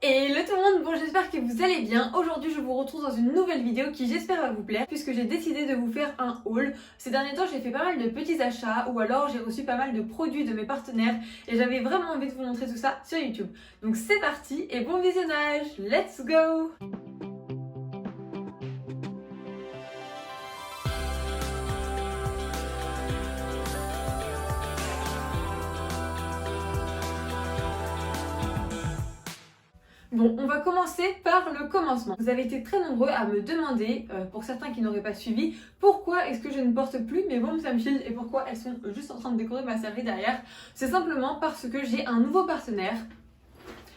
Hello tout le monde, bon j'espère que vous allez bien. Aujourd'hui je vous retrouve dans une nouvelle vidéo qui j'espère va vous plaire puisque j'ai décidé de vous faire un haul. Ces derniers temps j'ai fait pas mal de petits achats ou alors j'ai reçu pas mal de produits de mes partenaires et j'avais vraiment envie de vous montrer tout ça sur YouTube. Donc c'est parti et bon visionnage, let's go! Bon, on va commencer par le commencement. Vous avez été très nombreux à me demander, pour certains qui n'auraient pas suivi, pourquoi est-ce que je ne porte plus mes bombes Sam Shield et pourquoi elles sont juste en train de décorer ma sellerie derrière. C'est simplement parce que j'ai un nouveau partenaire.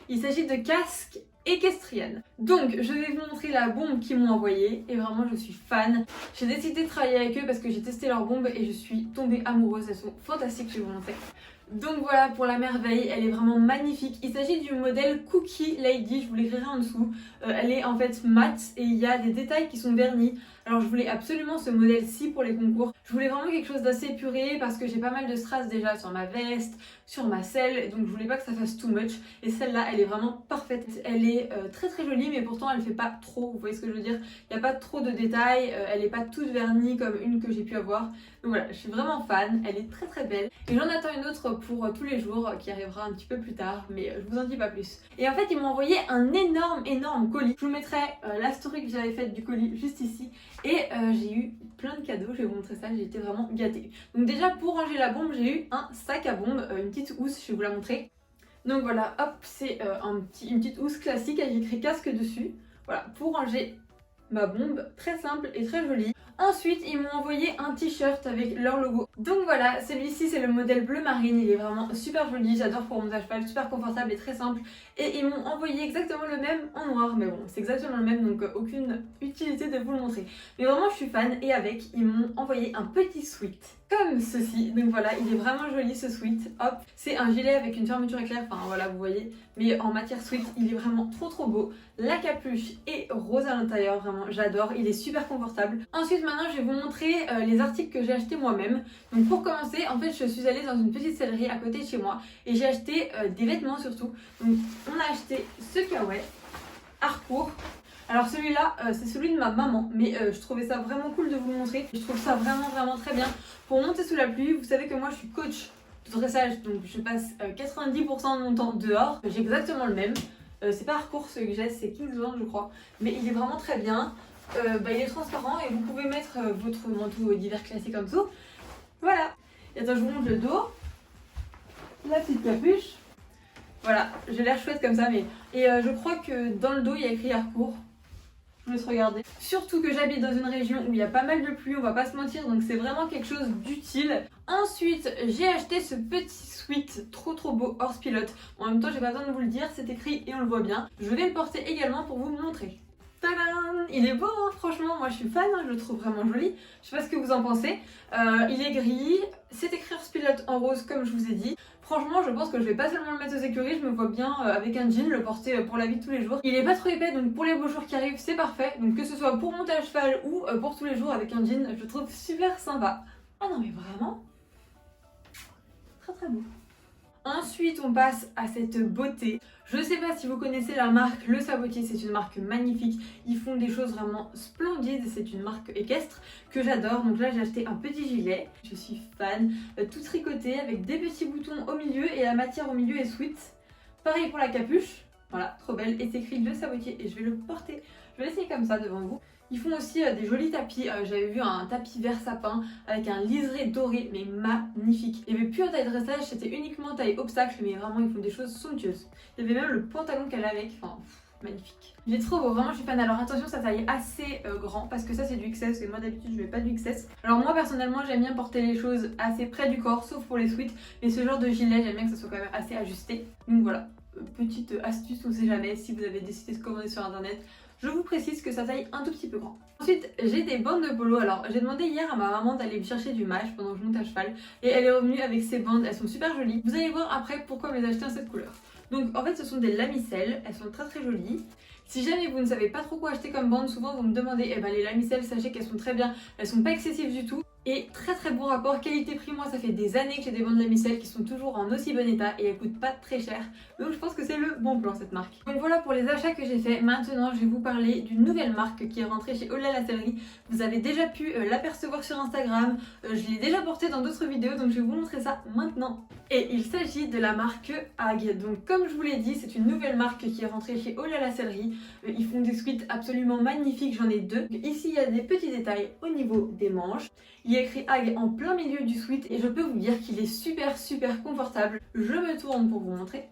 Il s'agit de Casque Equestrienne. Donc, je vais vous montrer la bombe qu'ils m'ont envoyée et vraiment je suis fan. J'ai décidé de travailler avec eux parce que j'ai testé leurs bombes et je suis tombée amoureuse. Elles sont fantastiques, je vais vous montrer. Donc voilà pour la merveille, elle est vraiment magnifique. Il s'agit du modèle Cookie Lady, je vous l'écrirai en dessous. Elle est en fait mat et il y a des détails qui sont vernis. Alors je voulais absolument ce modèle-ci pour les concours. Je voulais vraiment quelque chose d'assez épuré parce que j'ai pas mal de strass déjà sur ma veste, sur ma selle, donc je voulais pas que ça fasse too much. Et celle-là, elle est vraiment parfaite. Elle est très très jolie mais pourtant elle fait pas trop, vous voyez ce que je veux dire? Il n'y a pas trop de détails, elle est pas toute vernie comme une que j'ai pu avoir. Donc voilà, je suis vraiment fan, elle est très très belle. Et j'en attends une autre pour tous les jours qui arrivera un petit peu plus tard, mais je vous en dis pas plus. Et en fait, ils m'ont envoyé un énorme colis. Je vous mettrai la story que j'avais faite du colis juste ici. Et j'ai eu plein de cadeaux, je vais vous montrer ça, j'ai été vraiment gâtée. Donc déjà, pour ranger la bombe, j'ai eu un sac à bombe, une petite housse, je vais vous la montrer. Donc voilà, hop, c'est une petite housse classique avec écrit casque dessus. Voilà, pour ranger ma bombe, très simple et très jolie. Ensuite, ils m'ont envoyé un t-shirt avec leur logo. Donc voilà, celui-ci c'est le modèle bleu marine, il est vraiment super joli, j'adore pour monter à cheval, super confortable et très simple. Et ils m'ont envoyé exactement le même en noir, mais bon, c'est exactement le même, donc aucune utilité de vous le montrer. Mais vraiment, je suis fan et avec, ils m'ont envoyé un petit sweat. Comme ceci, donc voilà, il est vraiment joli ce sweat, hop, c'est un gilet avec une fermeture éclair, enfin voilà vous voyez, mais en matière sweat, il est vraiment trop beau. La capuche est rose à l'intérieur, vraiment j'adore, il est super confortable. Ensuite maintenant je vais vous montrer les articles que j'ai achetés moi-même. Donc pour commencer, en fait je suis allée dans une petite sellerie à côté de chez moi et j'ai acheté des vêtements surtout. Donc on a acheté ce kawaii, Harcourt. Alors celui-là, c'est celui de ma maman, mais je trouvais ça vraiment cool de vous le montrer. Je trouve ça vraiment très bien. Pour monter sous la pluie, vous savez que moi je suis coach de dressage, donc je passe 90% de mon temps dehors. J'ai exactement le même. C'est pas Harcourt ce que j'ai, c'est Kingsland je crois. Mais il est vraiment très bien. Il est transparent et vous pouvez mettre votre manteau d'hiver classique en dessous. Voilà. Et attends, je vous montre le dos. La petite capuche. Voilà, j'ai l'air chouette comme ça, mais... Et je crois que dans le dos, il y a écrit Harcourt. Je vous laisse regarder. Surtout que j'habite dans une région où il y a pas mal de pluie, on va pas se mentir, donc c'est vraiment quelque chose d'utile. Ensuite, j'ai acheté ce petit sweat trop beau Horse Pilote. En même temps, j'ai pas besoin de vous le dire, c'est écrit et on le voit bien. Je vais le porter également pour vous le montrer. Tadam! Il est beau, hein, franchement, moi je suis fan, hein, je le trouve vraiment joli. Je sais pas ce que vous en pensez. Il est gris, c'est écrit Horse Pilote en rose comme je vous ai dit. Franchement, je pense que je vais pas seulement le mettre aux écuries, je me vois bien avec un jean, le porter pour la vie de tous les jours. Il est pas trop épais, donc pour les beaux jours qui arrivent, c'est parfait. Donc que ce soit pour monter à cheval ou pour tous les jours avec un jean, je le trouve super sympa. Ah non mais vraiment, très beau. Ensuite, on passe à cette beauté. Je sais pas si vous connaissez la marque Le Sabotier, c'est une marque magnifique. Ils font des choses vraiment splendides. C'est une marque équestre que j'adore. Donc là, j'ai acheté un petit gilet. Je suis fan. Tout tricoté avec des petits boutons au milieu et la matière au milieu est sweet. Pareil pour la capuche. Voilà, trop belle. Et c'est écrit Le Sabotier et je vais le porter. Je vais l'essayer comme ça devant vous. Ils font aussi des jolis tapis, j'avais vu un tapis vert sapin avec un liseré doré mais magnifique. Il n'y avait plus en taille dressage, c'était uniquement taille obstacle mais vraiment ils font des choses somptueuses. Il y avait même le pantalon qu'elle avait avec, enfin magnifique. Il est trop beau, vraiment je suis fan. Alors attention, sa taille est assez grand parce que ça c'est du XS et moi d'habitude je mets pas du XS. Alors moi personnellement j'aime bien porter les choses assez près du corps sauf pour les sweats, mais ce genre de gilet j'aime bien que ça soit quand même assez ajusté. Donc voilà, petite astuce, on sait jamais si vous avez décidé de commander sur internet. Je vous précise que ça taille un tout petit peu grand. Ensuite, j'ai des bandes de polo. Alors, j'ai demandé hier à ma maman d'aller me chercher du match pendant que je monte à cheval. Et elle est revenue avec ces bandes. Elles sont super jolies. Vous allez voir après pourquoi me les acheter en cette couleur. Donc, en fait, ce sont des lamicelles. Elles sont très jolies. Si jamais vous ne savez pas trop quoi acheter comme bande, souvent vous me demandez, eh ben les lamicelles, sachez qu'elles sont très bien. Elles sont pas excessives du tout. Et très bon rapport qualité-prix. Moi ça fait des années que j'ai des bandes lave-vaisselle qui sont toujours en aussi bon état et elles coûtent pas très cher. Donc je pense que c'est le bon plan cette marque. Donc voilà pour les achats que j'ai fait. Maintenant je vais vous parler d'une nouvelle marque qui est rentrée chez Oh là la Sellerie. Vous avez déjà pu l'apercevoir sur Instagram. Je l'ai déjà portée dans d'autres vidéos donc je vais vous montrer ça maintenant. Et il s'agit de la marque Hag. Donc comme je vous l'ai dit, c'est une nouvelle marque qui est rentrée chez Oh là la Sellerie. Ils font des sweats absolument magnifiques, j'en ai deux. Ici il y a des petits détails au niveau des manches. Il y a écrit Hag en plein milieu du sweat et je peux vous dire qu'il est super confortable. Je me tourne pour vous montrer.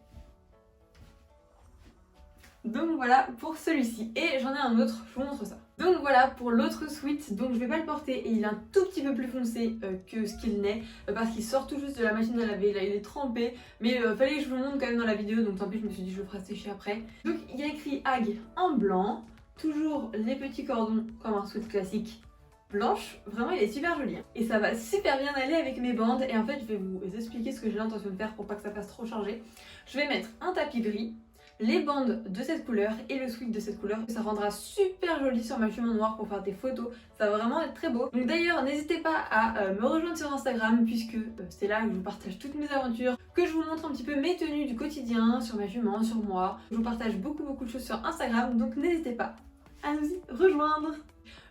Donc voilà pour celui-ci. Et j'en ai un autre, je vous montre ça. Donc voilà pour l'autre sweat, donc je vais pas le porter et il est un tout petit peu plus foncé que ce qu'il n'est parce qu'il sort tout juste de la machine à laver, là il est trempé, mais fallait que je vous le montre quand même dans la vidéo donc tant pis, je me suis dit je le ferai sécher après. Donc il y a écrit Hag en blanc, toujours les petits cordons comme un sweat classique blanche, vraiment il est super joli et ça va super bien aller avec mes bandes et en fait je vais vous expliquer ce que j'ai l'intention de faire pour pas que ça fasse trop chargé. Je vais mettre un tapis gris, les bandes de cette couleur et le sweat de cette couleur. Ça rendra super joli sur ma jument noire pour faire des photos, ça va vraiment être très beau. Donc d'ailleurs n'hésitez pas à me rejoindre sur Instagram puisque c'est là que je vous partage toutes mes aventures, que je vous montre un petit peu mes tenues du quotidien sur ma jument, sur moi. Je vous partage beaucoup de choses sur Instagram donc n'hésitez pas à nous y rejoindre.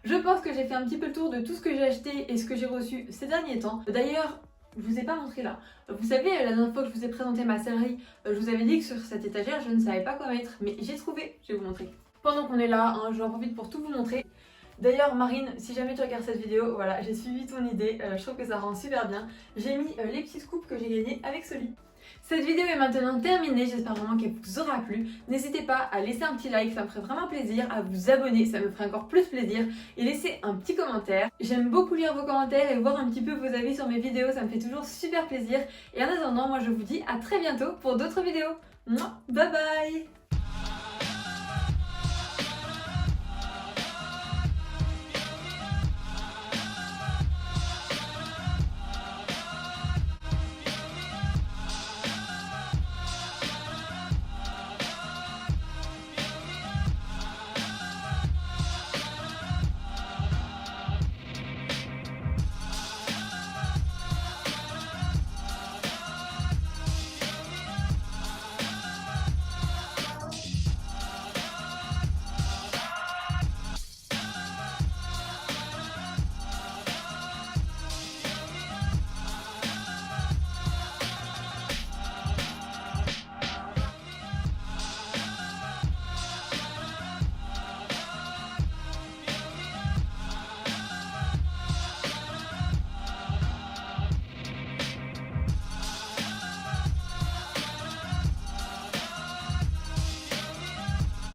Je pense que j'ai fait un petit peu le tour de tout ce que j'ai acheté et ce que j'ai reçu ces derniers temps. D'ailleurs, je vous ai pas montré là. Vous savez, la dernière fois que je vous ai présenté ma sellerie, je vous avais dit que sur cette étagère, je ne savais pas quoi mettre. Mais j'ai trouvé, je vais vous montrer. Pendant qu'on est là, j'en profite pour tout vous montrer. D'ailleurs Marine, si jamais tu regardes cette vidéo, voilà, j'ai suivi ton idée, je trouve que ça rend super bien. J'ai mis les petits scoops que j'ai gagnés avec ce lit. Cette vidéo est maintenant terminée, j'espère vraiment qu'elle vous aura plu. N'hésitez pas à laisser un petit like, ça me ferait vraiment plaisir, à vous abonner, ça me ferait encore plus plaisir, et laisser un petit commentaire. J'aime beaucoup lire vos commentaires et voir un petit peu vos avis sur mes vidéos, ça me fait toujours super plaisir. Et en attendant, moi je vous dis à très bientôt pour d'autres vidéos. Mouah, bye bye.